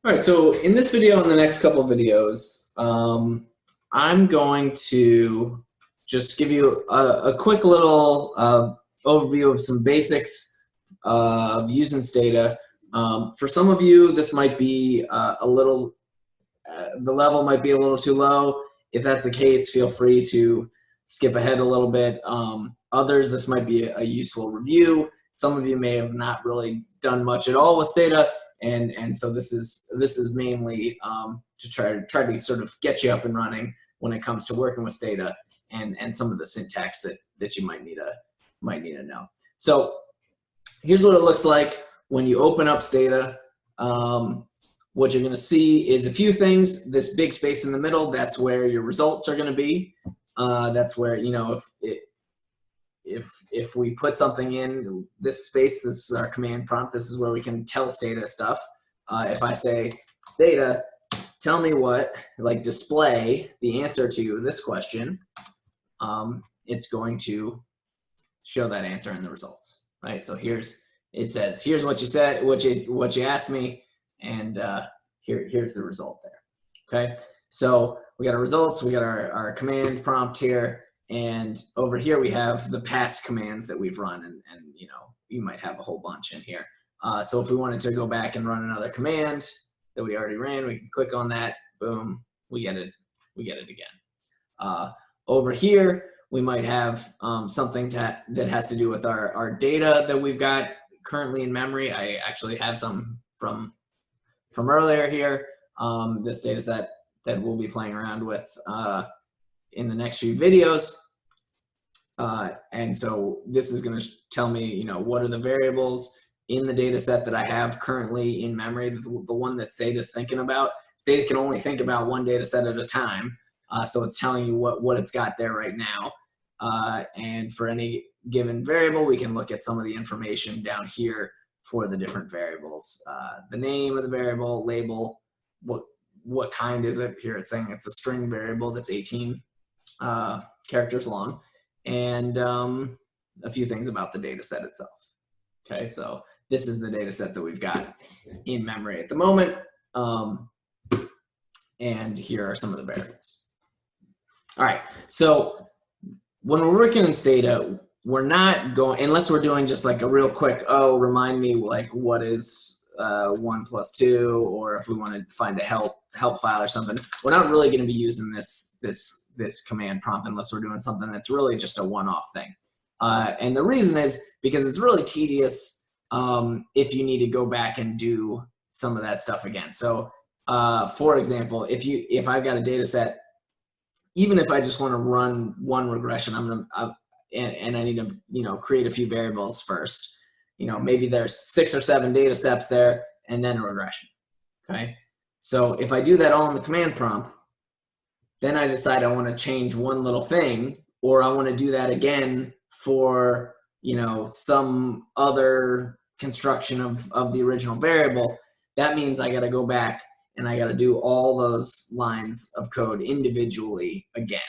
All right, so in this video and the next couple of videos, I'm going to just give you a quick little overview of some basics of using STATA. For some of you, this might be a little, the level might be a little too low. If that's the case, feel free to skip ahead a little bit. Others, this might be a useful review. Some of you may have not really done much at all with STATA. And so this is mainly to try to sort of get you up and running when it comes to working with STATA and some of the syntax that you might need to know. So here's what it looks like when you open up STATA. What you're going to see is a few things. This big space in the middle, that's where your results are going to be. That's where, you know, if we put something in this space, this is our command prompt, this is where we can tell STATA stuff. If I say, STATA, tell me what, like display the answer to this question, it's going to show that answer in the results, right? So it says, here's what you said, what you asked me, and here's the result there, okay? So we got our results, we got our command prompt here, and over here we have the past commands that we've run, and you know, you might have a whole bunch in here. So if we wanted to go back and run another command that we already ran, we can click on that, boom, we get it again. Over here, we might have something that has to do with our data that we've got currently in memory. I actually have some from earlier here, this data set that we'll be playing around with in the next few videos. And so this is going to tell me, you know, what are the variables in the data set that I have currently in memory, the one that STATA is thinking about. STATA can only think about one data set at a time. So it's telling you what it's got there right now. And for any given variable, we can look at some of the information down here for the different variables. The name of the variable, label, what kind is it? Here it's saying it's a string variable that's 18 characters long, and a few things about the data set itself. Okay, so this is the data set that we've got in memory at the moment, and here are some of the variables. All right, so when we're working in STATA, we're not going, unless we're doing just like a real quick, oh, remind me like what is 1 plus 2, or if we want to find a help file or something, we're not really going to be using this command prompt unless we're doing something that's really just a one-off thing. And the reason is because it's really tedious if you need to go back and do some of that stuff again. So for example, if I've got a data set, even if I just want to run one regression, and I need to, you know, create a few variables first. You know, maybe there's 6 or 7 data steps there and then a regression, okay? So if I do that all in the command prompt, then I decide I want to change one little thing, or I want to do that again for, you know, some other construction of the original variable. That means I got to go back and I got to do all those lines of code individually again,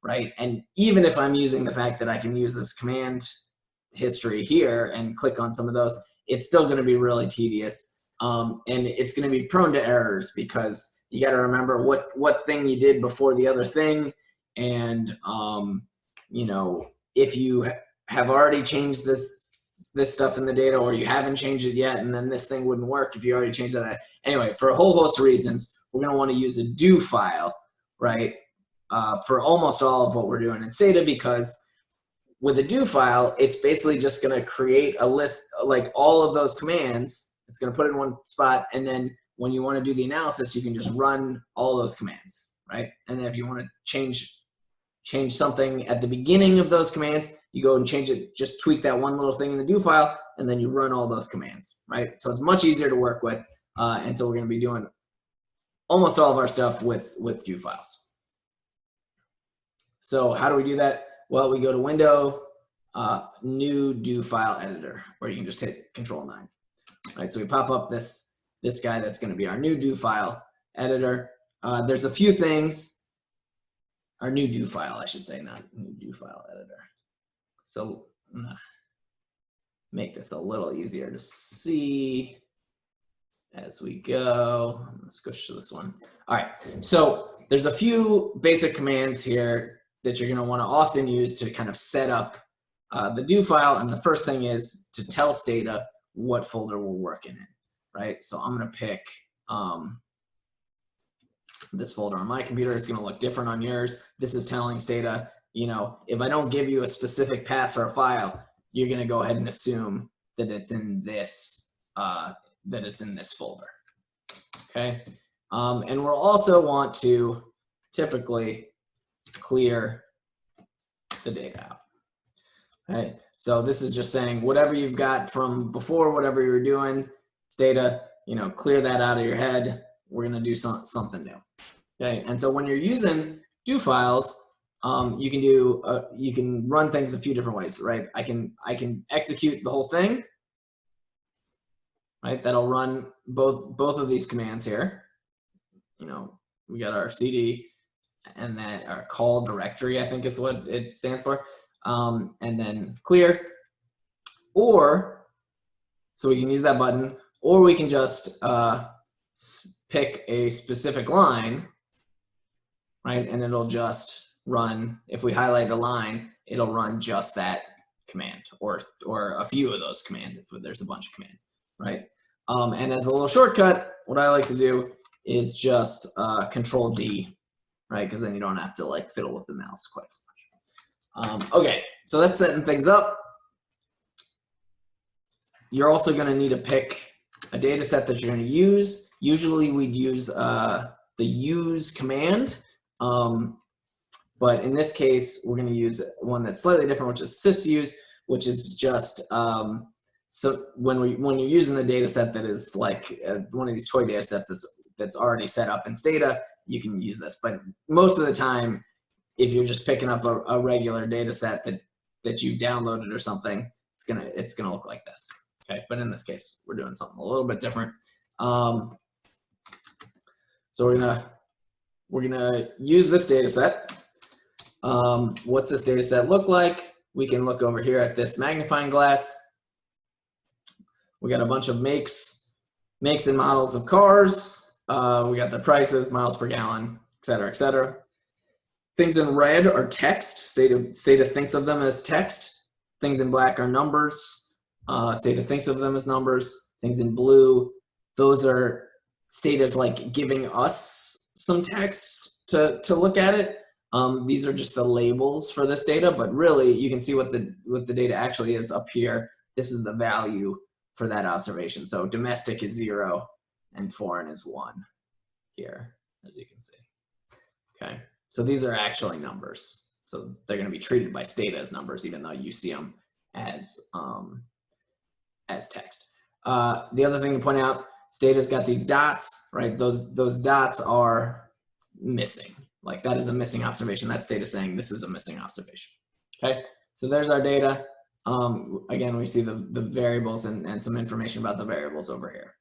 right? And even if I'm using the fact that I can use this command history here and click on some of those, it's still going to be really tedious, and it's going to be prone to errors because you got to remember what thing you did before the other thing, and you know, if you have already changed this stuff in the data, or you haven't changed it yet, and then this thing wouldn't work if you already changed that. Anyway, for a whole host of reasons, we're going to want to use a do file, right, for almost all of what we're doing in STATA, because with a do file, it's basically just going to create a list, like all of those commands. It's going to put it in one spot, and then when you want to do the analysis, you can just run all those commands, right? And then if you want to change something at the beginning of those commands, you go and change it, just tweak that one little thing in the do file, and then you run all those commands, right? So it's much easier to work with, and so we're going to be doing almost all of our stuff with do files. So how do we do that? Well, we go to Window, New Do File Editor, or you can just hit Control-9. Right, so we pop up this guy that's going to be our new do file editor. There's a few things, our new do file, I should say, not new do file editor. So I'm gonna make this a little easier to see. as we go. Let's go to this one. All right, so there's a few basic commands here that you're gonna wanna often use to kind of set up the do file, and the first thing is to tell Stata what folder we're working in, right? So I'm gonna pick this folder on my computer. It's gonna look different on yours. This is telling Stata, you know, if I don't give you a specific path for a file, you're gonna go ahead and assume that it's in this folder, okay? And we'll also want to typically clear the data out, okay? So this is just saying whatever you've got from before, whatever you were doing, Stata, you know, clear that out of your head. We're gonna do something new, okay? And so when you're using do files, you can run things a few different ways, right? I can execute the whole thing, right? That'll run both of these commands here. You know, we got our CD and then our call directory, I think is what it stands for, and then clear. Or so we can use that button, or we can just pick a specific line, right? And it'll just run, if we highlight a line, it'll run just that command or a few of those commands if there's a bunch of commands, right? And as a little shortcut, what I like to do is just Control D, right? Because then you don't have to like fiddle with the mouse quite so much. Okay, so that's setting things up. You're also going to need to pick a data set that you're going to use. Usually we'd use the use command. But in this case, we're going to use one that's slightly different, which is sysuse, which is just so when you're using a data set that is like one of these toy data sets that's already set up in Stata, you can use this. But most of the time, if you're just picking up a regular data set that you downloaded or something, it's gonna look like this. Okay, but in this case, we're doing something a little bit different. So we're gonna use this data set. What's this data set look like? We can look over here at this magnifying glass. We got a bunch of makes and models of cars. We got the prices, miles per gallon, et cetera, et cetera. Things in red are text. Stata thinks of them as text. Things in black are numbers. Stata thinks of them as numbers. Things in blue, those are Stata's like giving us some text to look at it. These are just the labels for this data, but really you can see what the data actually is up here. This is the value for that observation. So domestic is 0 and foreign is 1 here, as you can see. Okay, so these are actually numbers. So they're going to be treated by Stata as numbers, even though you see them as text. The other thing to point out, Stata's got these dots, right? Those dots are missing. Like that is a missing observation. That's Stata saying this is a missing observation. Okay, so there's our data. Again, we see the variables and some information about the variables over here.